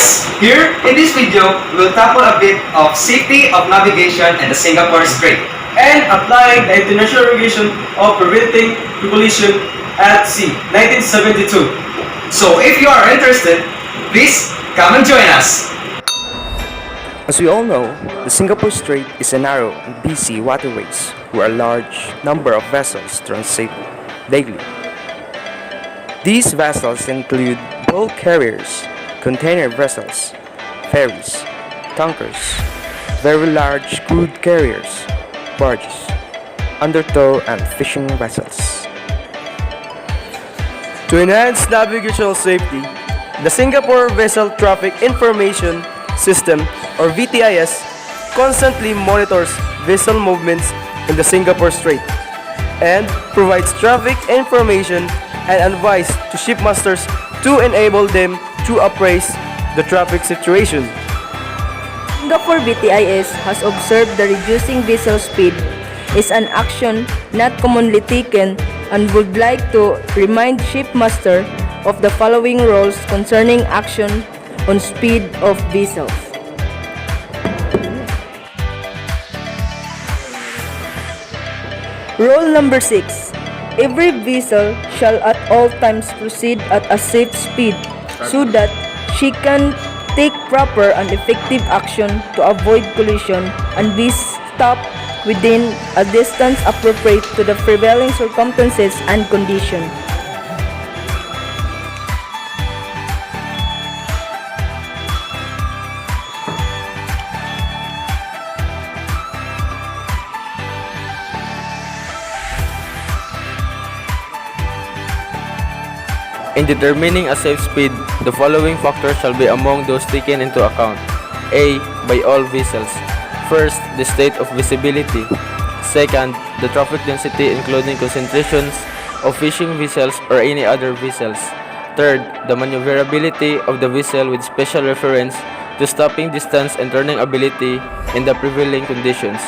guys! Here in this video, we'll tackle a bit of safety of navigation in the Singapore Strait and applying the International Regulation of Preventing Collision at Sea, 1972. So if you are interested, please come and join us! As we all know, the Singapore Strait is a narrow and busy waterways where a large number of vessels transit daily. These vessels include bulk carriers, container vessels, ferries, tankers, very large crude carriers, barges, undertow and fishing vessels. To enhance navigational safety, the Singapore Vessel Traffic Information System, or VTIS, constantly monitors vessel movements in the Singapore Strait and provides traffic information and advice to shipmasters to enable them to appraise the traffic situation. Singapore VTIS has observed the reducing vessel speed is an action not commonly taken and would like to remind shipmaster of the following rules concerning action on speed of vessels. Rule number 6. Every vessel shall at all times proceed at a safe speed so that she can take proper and effective action to avoid collision and be stopped within a distance appropriate to the prevailing circumstances and conditions. In determining a safe speed, the following factors shall be among those taken into account. A. By all vessels. First, the state of visibility. Second, the traffic density including concentrations of fishing vessels or any other vessels. Third, the maneuverability of the vessel with special reference to stopping distance and turning ability in the prevailing conditions.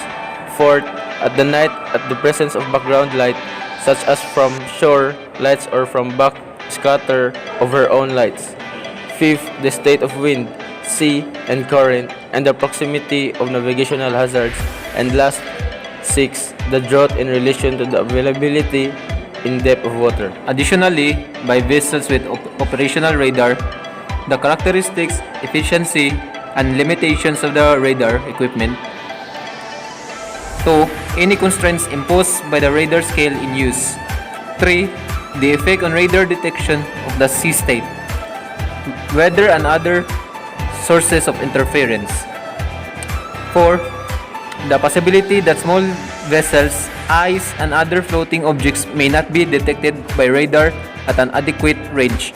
Fourth, at the night at the presence of background light such as from shore lights or from back scatter of her own lights. Fifth, the state of wind, sea, and current, and the proximity of navigational hazards. And last, sixth, the drought in relation to the availability in depth of water. Additionally, by vessels with operational radar, the characteristics, efficiency, and limitations of the radar equipment. 2. Any constraints imposed by the radar scale in use. 3. The effect on radar detection of the sea state, weather and other sources of interference. 4. The possibility that small vessels, ice, and other floating objects may not be detected by radar at an adequate range.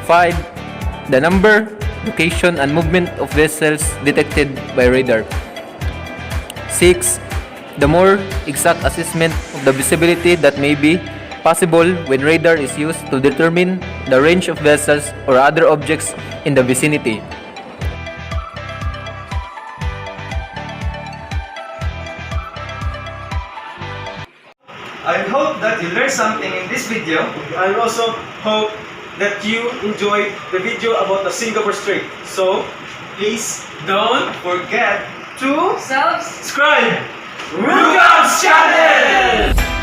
5. The number, location, and movement of vessels detected by radar. 6. The more exact assessment of the visibility that may be possible when radar is used to determine the range of vessels or other objects in the vicinity. I hope that you learned something in this video. I also hope that you enjoyed the video about the Singapore Strait. So, please don't forget to subscribe! Rugam's channel!